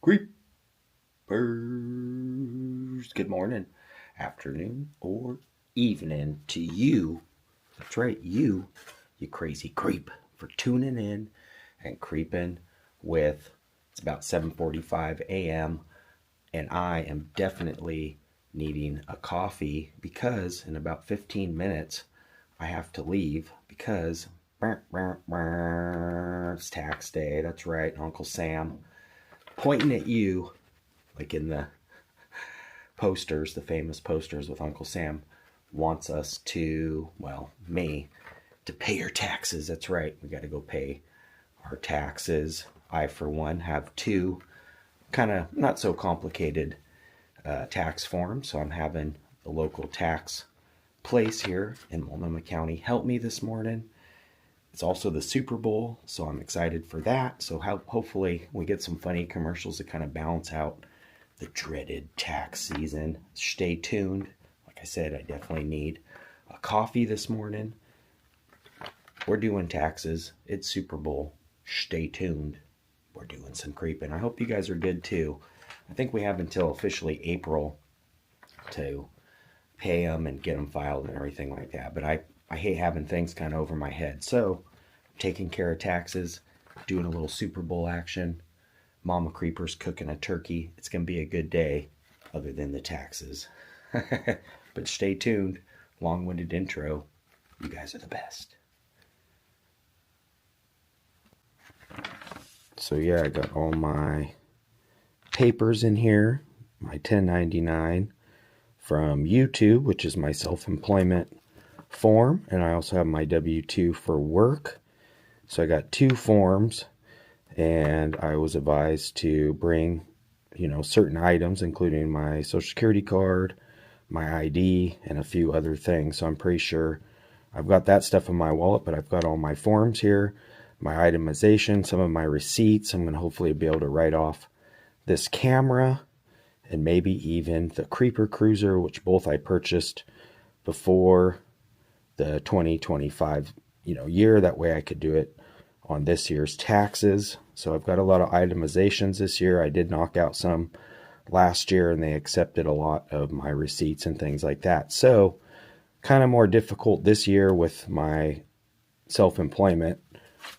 Creepers. Good morning, afternoon, or evening to you. That's right, you crazy creep, for tuning in and creeping with. It's about 7:45 a.m. and I am definitely needing a coffee because in about 15 minutes I have to leave because it's tax day. That's right, Uncle Sam pointing at you, like in the posters, the famous posters with Uncle Sam, wants us to, well, me, to pay your taxes. That's right, we got to go pay our taxes. I, for one, have two kind of not so complicated tax forms, so I'm having the local tax place here in Multnomah County help me this morning. It's also the Super Bowl, so I'm excited for that. So hopefully we get some funny commercials to kind of balance out the dreaded tax season. Stay tuned. Like I said, I definitely need a coffee this morning. We're doing taxes. It's Super Bowl. Stay tuned. We're doing some creeping. I hope you guys are good too. I think we have until officially April to pay them and get them filed and everything like that. But I hate having things kind of over my head. So I'm taking care of taxes, doing a little Super Bowl action. Mama Creeper's cooking a turkey. It's going to be a good day other than the taxes. But stay tuned. Long-winded intro. You guys are the best. So yeah, I got all my papers in here. My 1099 from YouTube, which is my self-employment form, and I also have my W-2 for work. So I got two forms, and I was advised to bring, certain items, including my social security card, my ID, and a few other things. So I'm pretty sure I've got that stuff in my wallet, but I've got all my forms here, my itemization, some of my receipts. I'm going to hopefully be able to write off this camera and maybe even the Creeper Cruiser, which both I purchased before the 2025 year. That way I could do it on this year's taxes. So I've got a lot of itemizations this year. I did knock out some last year, and they accepted a lot of my receipts and things like that. So kind of more difficult this year with my self-employment.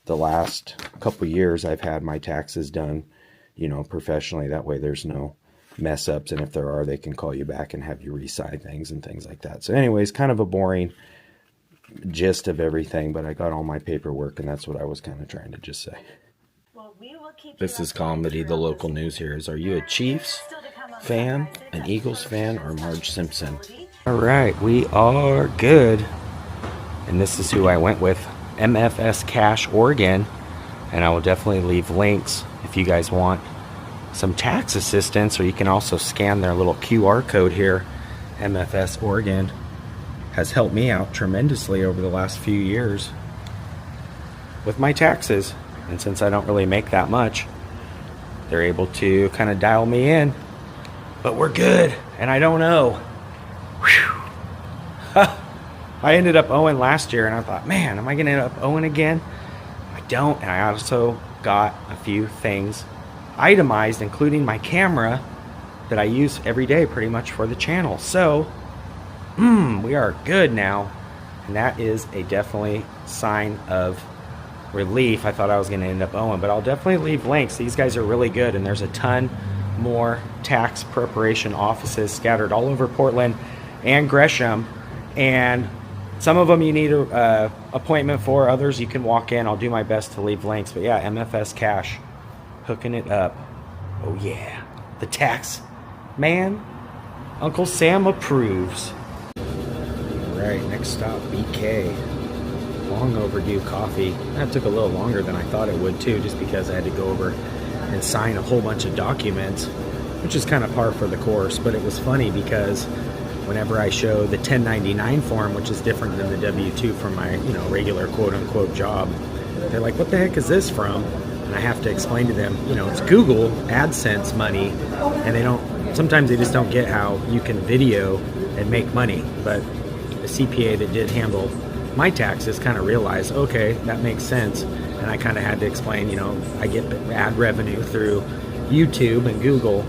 The last couple years I've had my taxes done, professionally. That way there's no mess ups, and if there are, they can call you back and have you re-sign things and things like that. So anyways, kind of a boring gist of everything, but I got all my paperwork, and that's what I was kind of trying to just say. This is comedy. The local news here is, are you a Chiefs fan, an Eagles fan, or Marge Simpson? All right, we are good. And this is who I went with, MFSCASHOREGON, and I will definitely leave links if you guys want some tax assistance, or you can also scan their little QR code here. MFS Oregon has helped me out tremendously over the last few years with my taxes, and since I don't really make that much, they're able to kind of dial me in. But we're good, and I don't owe. I ended up owing last year, and I thought, man, am I going to end up owing again? I don't, and I also got a few things itemized, including my camera that I use every day pretty much for the channel. So we are good now, and that is a definitely sign of relief. I thought I was going to end up owing, but I'll definitely leave links. These guys are really good, and there's a ton more tax preparation offices scattered all over Portland and Gresham, and some of them you need a appointment for, others you can walk in. I'll do my best to leave links, but yeah, MFS Cash hooking it up. Oh yeah, the tax man, Uncle Sam approves. All right, next stop, BK. Long overdue coffee. That took a little longer than I thought it would too, just because I had to go over and sign a whole bunch of documents, which is kind of par for the course. But it was funny because whenever I show the 1099 form, which is different than the W-2 from my regular quote-unquote job, they're like, what the heck is this from? And I have to explain to them, it's Google AdSense money, and sometimes they just don't get how you can video and make money. But the CPA that did handle my taxes kind of realized, okay, that makes sense. And I kind of had to explain, I get ad revenue through YouTube and Google,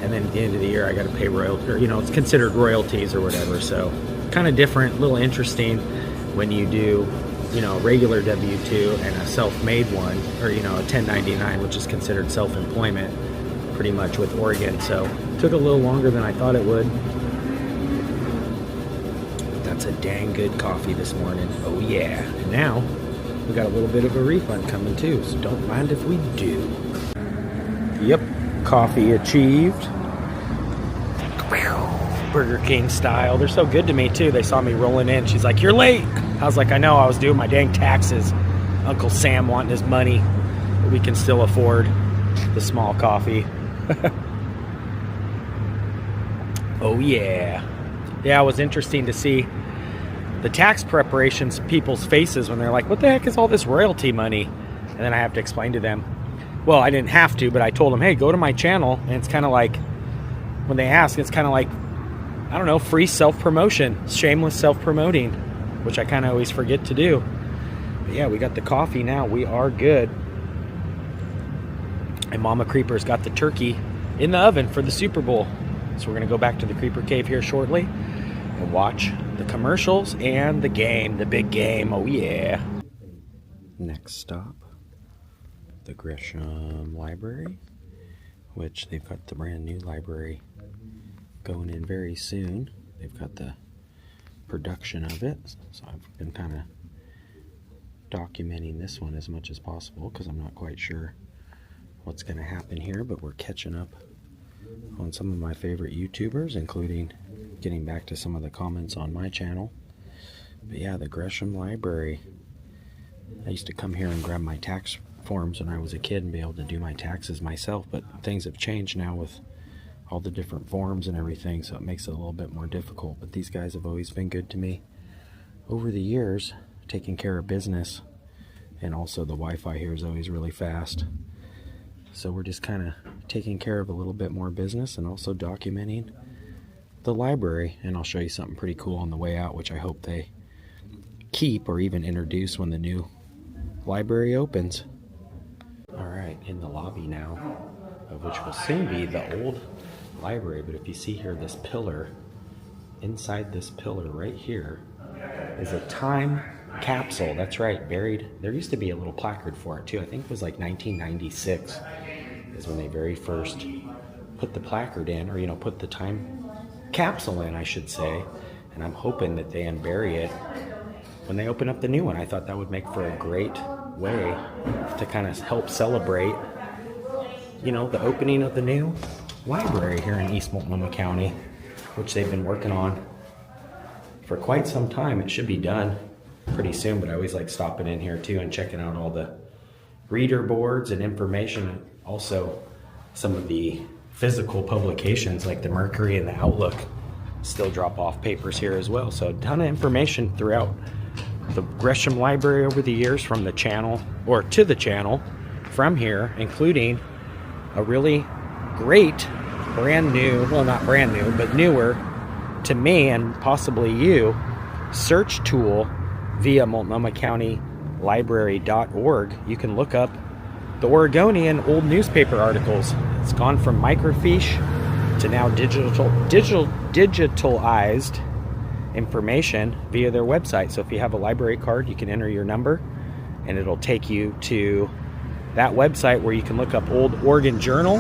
and then at the end of the year I got to pay royalty, or it's considered royalties or whatever. So kind of different, a little interesting when you do a regular W-2 and a self-made one, or a 1099, which is considered self-employment pretty much with Oregon. So it took a little longer than I thought it would. But that's a dang good coffee this morning. Oh yeah. And now we got a little bit of a refund coming too, so don't mind if we do. Yep, coffee achieved. Burger King style. They're so good to me too. They saw me rolling in. She's like, "You're late." I was like, "I know, I was doing my dang taxes." Uncle Sam wanting his money, but we can still afford the small coffee. Oh yeah. Yeah, it was interesting to see the tax preparations, people's faces when they're like, "What the heck is all this royalty money?" And then I have to explain to them. Well, I didn't have to, but I told them, "Hey, go to my channel." And it's kind of like, when they ask, it's kind of like, I don't know, free self-promotion, shameless self-promoting, which I kind of always forget to do. But yeah, we got the coffee now. We are good. And Mama Creeper's got the turkey in the oven for the Super Bowl. So we're going to go back to the Creeper Cave here shortly and watch the commercials and the game, the big game. Oh yeah. Next stop, the Gresham Library, which they've got the brand new library going in very soon. They've got the production of it, so I've been kind of documenting this one as much as possible because I'm not quite sure what's going to happen here, but we're catching up on some of my favorite YouTubers, including getting back to some of the comments on my channel. But yeah, the Gresham Library. I used to come here and grab my tax forms when I was a kid and be able to do my taxes myself, but things have changed now with all the different forms and everything, so it makes it a little bit more difficult. But these guys have always been good to me over the years, taking care of business, and also the Wi-Fi here is always really fast. So we're just kind of taking care of a little bit more business and also documenting the library. And I'll show you something pretty cool on the way out, which I hope they keep or even introduce when the new library opens. Alright, in the lobby now, of which will soon be the old library. But if you see here, this pillar, inside this pillar right here is a time capsule. That's right, buried. There used to be a little placard for it too. I think it was like 1996 is when they very first put the placard in, or put the time capsule in, I should say. And I'm hoping that they unbury it when they open up the new one. I thought that would make for a great way to kind of help celebrate the opening of the new library here in East Multnomah County, which they've been working on for quite some time. It should be done pretty soon, but I always like stopping in here too and checking out all the reader boards and information. Also, some of the physical publications like the Mercury and the Outlook still drop off papers here as well. So a ton of information throughout the Gresham Library over the years, from the channel, or to the channel from here, including a really great brand new, well, not brand new, but newer to me and possibly you, search tool via Multnomah County Library.org. You can look up the Oregonian old newspaper articles. It's gone from microfiche to now digitalized information via their website. So if you have a library card, you can enter your number and it'll take you to that website where you can look up old Oregon Journal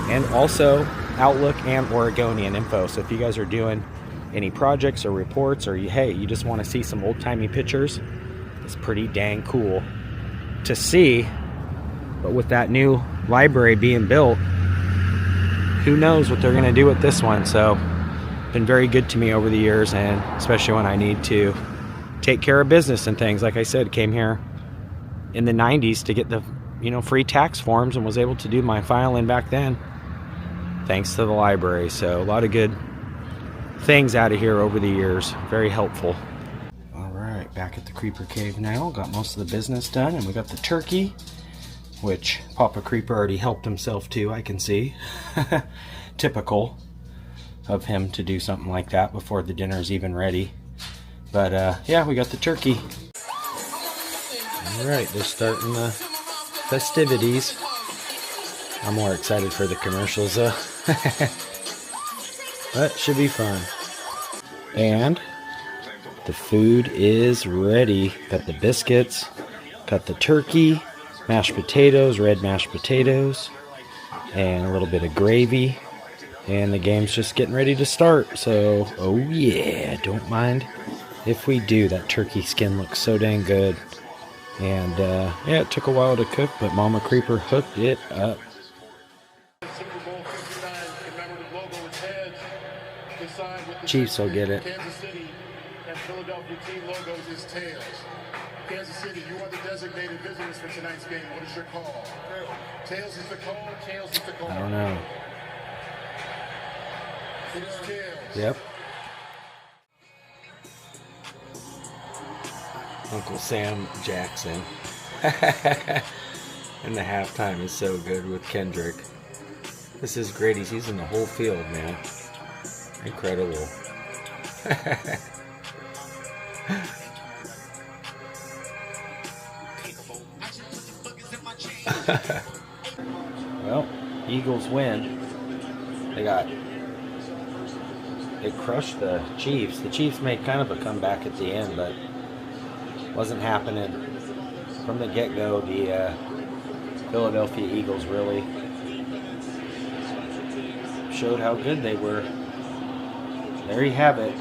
and also Outlook and Oregonian info. So if you guys are doing any projects or reports, or you just want to see some old-timey pictures, it's pretty dang cool to see. But with that new library being built, who knows what they're going to do with this one. So been very good to me over the years, and especially when I need to take care of business and things. Like I said, came here in the 90s to get the free tax forms, and was able to do my filing back then thanks to the library. So a lot of good things out of here over the years. Very helpful. All right, back at the Creeper Cave now. Got most of the business done, and we got the turkey, which Papa Creeper already helped himself to, I can see. Typical of him to do something like that before the dinner's even ready. But yeah, we got the turkey. All right, they're starting the festivities. I'm more excited for the commercials though. But should be fun. And the food is ready. Got the biscuits, got the turkey, mashed potatoes, red mashed potatoes, and a little bit of gravy. And the game's just getting ready to start. So, oh yeah, don't mind if we do. That turkey skin looks so dang good. And yeah, it took a while to cook, but Mama Creeper hooked it up. Chiefs will get it. Kansas City and Philadelphia team logos is tails. Kansas City, you are the designated visitors for tonight's game. What is your call? Tails is the call, tails is the call. I don't know. It is tails. Yep. Uncle Sam Jackson. And the halftime is so good with Kendrick. This is great. He's using the whole field, man. Incredible. Well, Eagles win. They crushed the Chiefs. The Chiefs made kind of a comeback at the end, but wasn't happening from the get-go. The Philadelphia Eagles really showed how good they were. There you have it,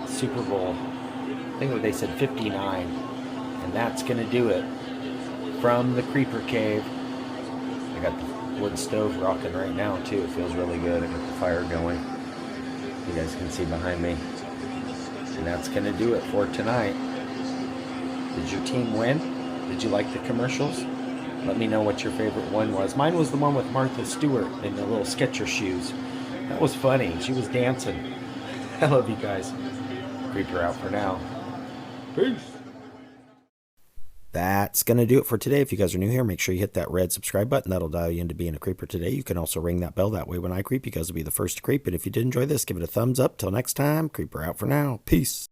Super Bowl. I think what they said 59, and that's gonna do it from the Creeper Cave. I got the wood stove rocking right now too. It feels really good. I got the fire going. You guys can see behind me, and that's gonna do it for tonight. Did your team win? Did you like the commercials? Let me know what your favorite one was. Mine was the one with Martha Stewart in the little Sketcher shoes. That was funny. She was dancing. I love you guys. Creeper out for now. Peace. That's going to do it for today. If you guys are new here, make sure you hit that red subscribe button. That'll dial you into being a creeper today. You can also ring that bell. That way when I creep, you guys will be the first to creep. And if you did enjoy this, give it a thumbs up. Till next time, Creeper out for now. Peace.